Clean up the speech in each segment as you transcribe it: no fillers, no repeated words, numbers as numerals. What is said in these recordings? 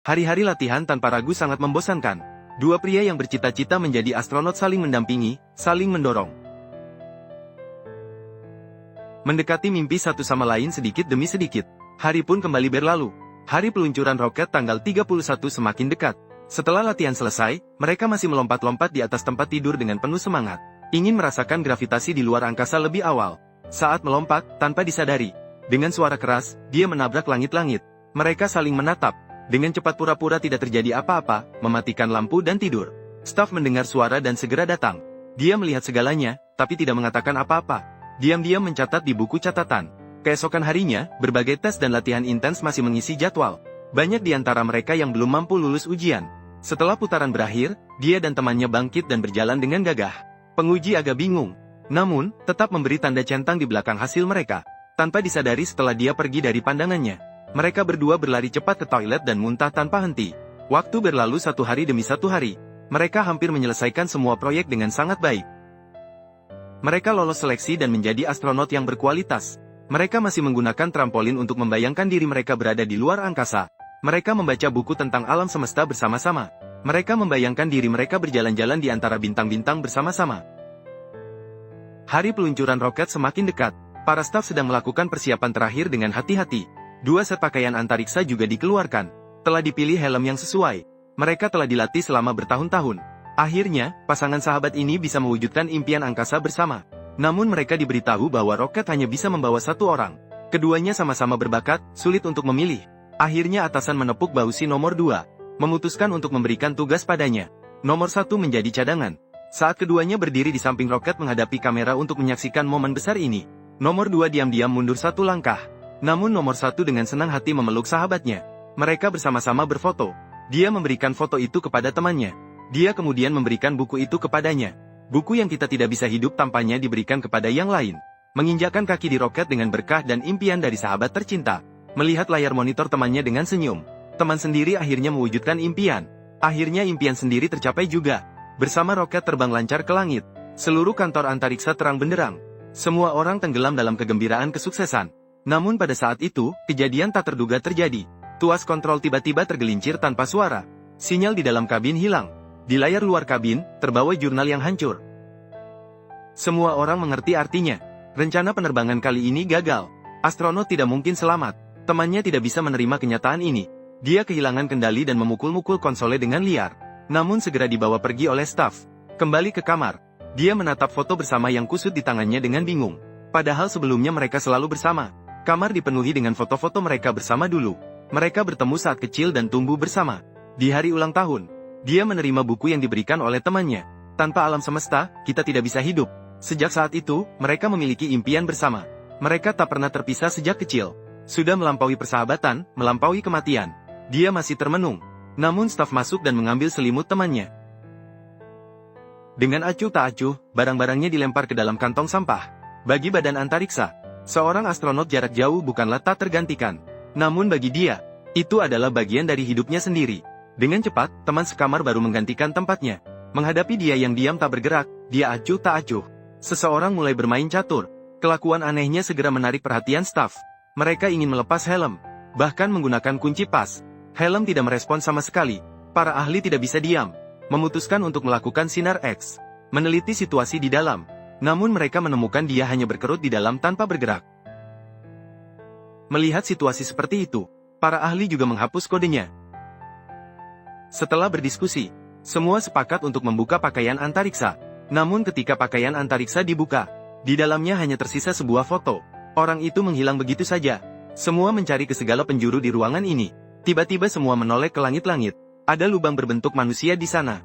Hari-hari latihan tanpa ragu sangat membosankan. Dua pria yang bercita-cita menjadi astronot saling mendampingi, saling mendorong. Mendekati mimpi satu sama lain sedikit demi sedikit. Hari pun kembali berlalu. Hari peluncuran roket tanggal 31 semakin dekat. Setelah latihan selesai, mereka masih melompat-lompat di atas tempat tidur dengan penuh semangat. Ingin merasakan gravitasi di luar angkasa lebih awal. Saat melompat, tanpa disadari, dengan suara keras, dia menabrak langit-langit. Mereka saling menatap. Dengan cepat pura-pura tidak terjadi apa-apa, mematikan lampu dan tidur. Staf mendengar suara dan segera datang. Dia melihat segalanya, tapi tidak mengatakan apa-apa. Diam-diam mencatat di buku catatan. Keesokan harinya, berbagai tes dan latihan intens masih mengisi jadwal. Banyak di antara mereka yang belum mampu lulus ujian. Setelah putaran berakhir, dia dan temannya bangkit dan berjalan dengan gagah. Penguji agak bingung, namun, tetap memberi tanda centang di belakang hasil mereka. Tanpa disadari setelah dia pergi dari pandangannya, mereka berdua berlari cepat ke toilet dan muntah tanpa henti. Waktu berlalu satu hari demi satu hari. Mereka hampir menyelesaikan semua proyek dengan sangat baik. Mereka lolos seleksi dan menjadi astronot yang berkualitas. Mereka masih menggunakan trampolin untuk membayangkan diri mereka berada di luar angkasa. Mereka membaca buku tentang alam semesta bersama-sama. Mereka membayangkan diri mereka berjalan-jalan di antara bintang-bintang bersama-sama. Hari peluncuran roket semakin dekat. Para staf sedang melakukan persiapan terakhir dengan hati-hati. Dua set pakaian antariksa juga dikeluarkan. Telah dipilih helm yang sesuai. Mereka telah dilatih selama bertahun-tahun. Akhirnya, pasangan sahabat ini bisa mewujudkan impian angkasa bersama. Namun mereka diberitahu bahwa roket hanya bisa membawa satu orang. Keduanya sama-sama berbakat, sulit untuk memilih. Akhirnya atasan menepuk bahu si nomor 2. Memutuskan untuk memberikan tugas padanya. Nomor 1 menjadi cadangan. Saat keduanya berdiri di samping roket menghadapi kamera untuk menyaksikan momen besar ini, nomor 2 diam-diam mundur satu langkah. Namun nomor 1 dengan senang hati memeluk sahabatnya. Mereka bersama-sama berfoto. Dia memberikan foto itu kepada temannya. Dia kemudian memberikan buku itu kepadanya. Buku yang kita tidak bisa hidup tanpanya diberikan kepada yang lain. Menginjakkan kaki di roket dengan berkah dan impian dari sahabat tercinta. Melihat layar monitor temannya dengan senyum. Teman sendiri akhirnya mewujudkan impian. Akhirnya impian sendiri tercapai juga. Bersama roket terbang lancar ke langit. Seluruh kantor antariksa terang benderang. Semua orang tenggelam dalam kegembiraan kesuksesan. Namun pada saat itu, kejadian tak terduga terjadi. Tuas kontrol tiba-tiba tergelincir tanpa suara. Sinyal di dalam kabin hilang. Di layar luar kabin, terbawa jurnal yang hancur. Semua orang mengerti artinya. Rencana penerbangan kali ini gagal. Astronot tidak mungkin selamat. Temannya tidak bisa menerima kenyataan ini. Dia kehilangan kendali dan memukul-mukul konsolnya dengan liar. Namun segera dibawa pergi oleh staf. Kembali ke kamar. Dia menatap foto bersama yang kusut di tangannya dengan bingung. Padahal sebelumnya mereka selalu bersama. Kamar dipenuhi dengan foto-foto mereka bersama dulu. Mereka bertemu saat kecil dan tumbuh bersama. Di hari ulang tahun, dia menerima buku yang diberikan oleh temannya. Tanpa alam semesta, kita tidak bisa hidup. Sejak saat itu, mereka memiliki impian bersama. Mereka tak pernah terpisah sejak kecil. Sudah melampaui persahabatan, melampaui kematian. Dia masih termenung. Namun staf masuk dan mengambil selimut temannya. Dengan acuh tak acuh, barang-barangnya dilempar ke dalam kantong sampah. Bagi badan antariksa, seorang astronot jarak jauh bukanlah tak tergantikan. Namun bagi dia, itu adalah bagian dari hidupnya sendiri. Dengan cepat, teman sekamar baru menggantikan tempatnya. Menghadapi dia yang diam tak bergerak, dia acuh tak acuh. Seseorang mulai bermain catur. Kelakuan anehnya segera menarik perhatian staf. Mereka ingin melepas helm, bahkan menggunakan kunci pas. Helm tidak merespon sama sekali. Para ahli tidak bisa diam. Memutuskan untuk melakukan sinar X. Meneliti situasi di dalam. Namun mereka menemukan dia hanya berkerut di dalam tanpa bergerak. Melihat situasi seperti itu, para ahli juga menghapus kodenya. Setelah berdiskusi, semua sepakat untuk membuka pakaian antariksa. Namun ketika pakaian antariksa dibuka, di dalamnya hanya tersisa sebuah foto. Orang itu menghilang begitu saja. Semua mencari ke segala penjuru di ruangan ini. Tiba-tiba semua menoleh ke langit-langit. Ada lubang berbentuk manusia di sana.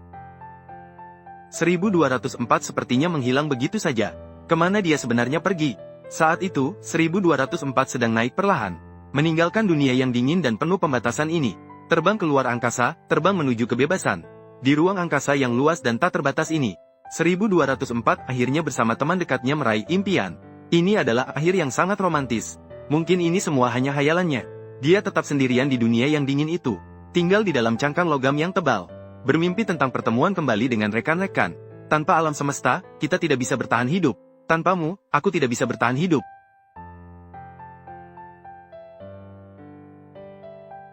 1204 sepertinya menghilang begitu saja. Kemana dia sebenarnya pergi? Saat itu, 1204 sedang naik perlahan. Meninggalkan dunia yang dingin dan penuh pembatasan ini. Terbang keluar angkasa, terbang menuju kebebasan. Di ruang angkasa yang luas dan tak terbatas ini, 1204 akhirnya bersama teman dekatnya meraih impian. Ini adalah akhir yang sangat romantis. Mungkin ini semua hanya hayalannya. Dia tetap sendirian di dunia yang dingin itu. Tinggal di dalam cangkang logam yang tebal. Bermimpi tentang pertemuan kembali dengan rekan-rekan. Tanpa alam semesta, kita tidak bisa bertahan hidup. Tanpamu, aku tidak bisa bertahan hidup.